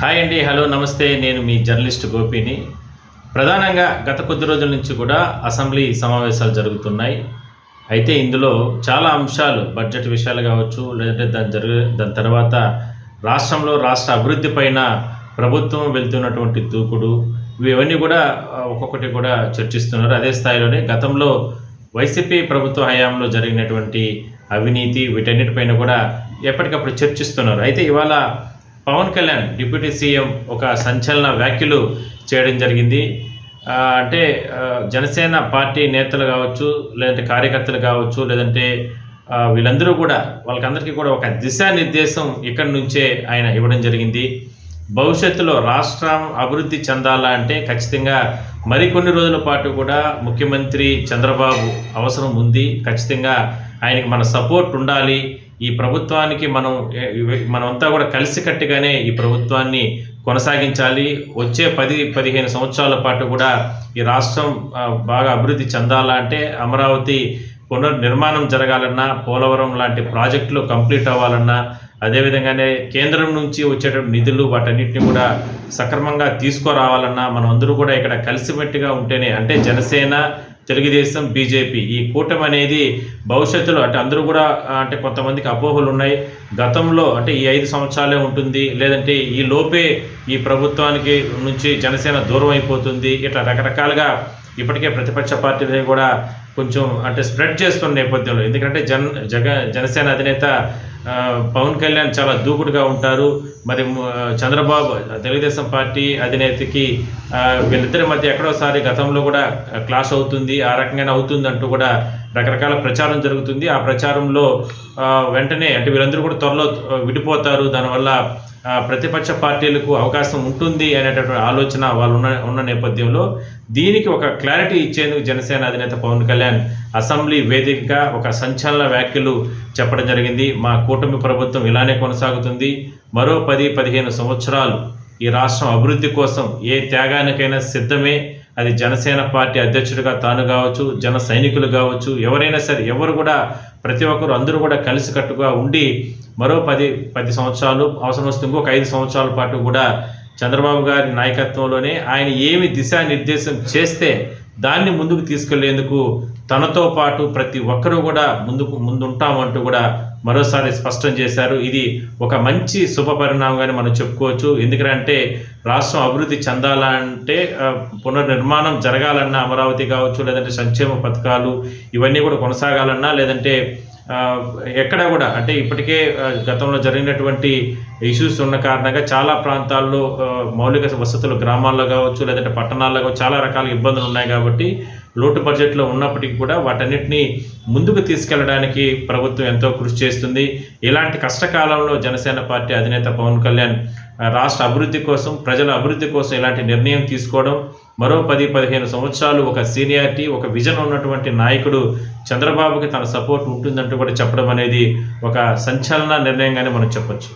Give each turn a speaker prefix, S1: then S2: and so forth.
S1: Hi అండి, hello, నమస్తే. నేను మీ జర్నలిస్ట్ గోపిని. ప్రధానంగా గత కొద్ది రోజుల నుంచి కూడా అసెంబ్లీ సమావేశాలు జరుగుతున్నాయి. అయితే ఇందులో చాలా అంశాలు, బడ్జెట్ విషయాలు కావచ్చు, లేదంటే దాని తర్వాత రాష్ట్ర అభివృద్ధి పైన ప్రభుత్వం వెళ్తున్నటువంటి దూకుడు, ఇవన్నీ కూడా ఒక్కొక్కటి కూడా చర్చిస్తున్నారు. అదే స్థాయిలోనే గతంలో వైసీపీ ప్రభుత్వ హయాంలో జరిగినటువంటి అవినీతి, వీటన్నిటిపైన కూడా ఎప్పటికప్పుడు చర్చిస్తున్నారు. అయితే ఇవాళ పవన్ కళ్యాణ్ డిప్యూటీ సీఎం ఒక సంచలన వ్యాఖ్యలు చేయడం జరిగింది. అంటే జనసేన పార్టీ నేతలు కావచ్చు, లేదంటే కార్యకర్తలు కావచ్చు, లేదంటే వీళ్ళందరూ కూడా వాళ్ళకందరికీ కూడా ఒక దిశానిర్దేశం ఇక్కడి నుంచే ఆయన ఇవ్వడం జరిగింది. భవిష్యత్తులో రాష్ట్రం అభివృద్ధి చెందాలా అంటే ఖచ్చితంగా మరికొన్ని రోజుల పాటు కూడా ముఖ్యమంత్రి చంద్రబాబు అవసరం ఉంది. ఖచ్చితంగా ఆయనకి మన సపోర్ట్ ఉండాలి. ఈ ప్రభుత్వానికి మనమంతా కూడా కలిసికట్టుగానే ఈ ప్రభుత్వాన్ని కొనసాగించాలి. వచ్చే 10-15 సంవత్సరాల పాటు కూడా ఈ రాష్ట్రం బాగా అభివృద్ధి చెందాలా అంటే అమరావతి పునర్నిర్మాణం జరగాలన్నా, పోలవరం లాంటి ప్రాజెక్టులు కంప్లీట్ అవ్వాలన్నా, అదేవిధంగానే కేంద్రం నుంచి వచ్చేటప్పుడు నిధులు వాటన్నిటిని కూడా సక్రమంగా తీసుకురావాలన్నా మనం అందరూ కూడా ఇక్కడ కలిసిమెట్టుగా ఉంటేనే, అంటే జనసేన, తెలుగుదేశం, బీజేపీ ఈ కూటమి అనేది భవిష్యత్తులో అంటే అందరూ కూడా అంటే కొంతమందికి అపోహలు ఉన్నాయి. గతంలో అంటే ఈ 5 సంవత్సరాలే ఉంటుంది, లేదంటే ఈ లోపే ఈ ప్రభుత్వానికి నుంచి జనసేన దూరం అయిపోతుంది, ఇట్లా రకరకాలుగా ఇప్పటికే ప్రతిపక్ష పార్టీలు కూడా కొంచెం అంటే స్ప్రెడ్ చేస్తున్న నేపథ్యంలో, ఎందుకంటే జనసేన అధినేత పవన్ కళ్యాణ్ చాలా దూకుడుగా ఉంటారు. మరి చంద్రబాబు తెలుగుదేశం పార్టీ అధినేతకి వీళ్ళిద్దరి మధ్య ఎక్కడోసారి గతంలో కూడా క్లాష్ అవుతుంది, ఆ రకంగానే అవుతుంది అంటూ కూడా రకరకాల ప్రచారం జరుగుతుంది. ఆ ప్రచారంలో వెంటనే అంటే వీళ్ళందరూ కూడా త్వరలో విడిపోతారు, దానివల్ల ప్రతిపక్ష పార్టీలకు అవకాశం ఉంటుంది అనేటటువంటి ఆలోచన వాళ్ళు ఉన్న నేపథ్యంలో దీనికి ఒక క్లారిటీ ఇచ్చేందుకు జనసేన అధినేత పవన్ కళ్యాణ్ అసెంబ్లీ వేదికగా ఒక సంచలన వ్యాఖ్యలు చెప్పడం జరిగింది. మా కూటమి ప్రభుత్వం ఇలానే కొనసాగుతుంది, మరో 10-15 సంవత్సరాలు ఈ రాష్ట్రం అభివృద్ధి కోసం ఏ త్యాగానికైనా సిద్ధమే. అది జనసేన పార్టీ అధ్యక్షుడిగా తాను కావచ్చు, జన సైనికులు కావచ్చు, ఎవరైనా సరే, ఎవరు కూడా ప్రతి ఒక్కరు అందరూ కూడా కలిసికట్టుగా ఉండి మరో 10 సంవత్సరాలు అవసరం వస్తే ఇంకొక 5 సంవత్సరాల పాటు కూడా చంద్రబాబు గారి నాయకత్వంలోనే ఆయన ఏమి దిశానిర్దేశం చేస్తే దాన్ని ముందుకు తీసుకెళ్లేందుకు తనతో పాటు ప్రతి ఒక్కరూ కూడా ముందుంటామంటూ కూడా మరోసారి స్పష్టం చేశారు. ఇది ఒక మంచి శుభ పరిణామంగానే మనం చెప్పుకోవచ్చు. ఎందుకంటే రాష్ట్రం అభివృద్ధి చెందాలంటే పునర్నిర్మాణం జరగాలన్నా, అమరావతి కావచ్చు, లేదంటే సంక్షేమ పథకాలు ఇవన్నీ కూడా కొనసాగాలన్నా, లేదంటే ఎక్కడా కూడా అంటే ఇప్పటికే గతంలో జరిగినటువంటి ఇష్యూస్ ఉన్న కారణంగా చాలా ప్రాంతాల్లో మౌలిక వసతులు గ్రామాల్లో కావచ్చు, లేదంటే పట్టణాల్లో కావచ్చు చాలా రకాల ఇబ్బందులు ఉన్నాయి. కాబట్టి లోటు బడ్జెట్లో ఉన్నప్పటికీ కూడా వాటన్నిటినీ ముందుకు తీసుకెళ్లడానికి ప్రభుత్వం ఎంతో కృషి చేస్తుంది. ఇలాంటి కష్టకాలంలో జనసేన పార్టీ అధినేత పవన్ కళ్యాణ్ రాష్ట్ర అభివృద్ధి కోసం, ప్రజల అభివృద్ధి కోసం ఇలాంటి నిర్ణయం తీసుకోవడం, మరో 10-15 సంవత్సరాలు ఒక సీనియారిటీ, ఒక విజన్ ఉన్నటువంటి నాయకుడు చంద్రబాబుకి తన సపోర్ట్ ఉంటుందంటూ కూడా చెప్పడం అనేది ఒక సంచలన నిర్ణయంగానే మనం చెప్పొచ్చు.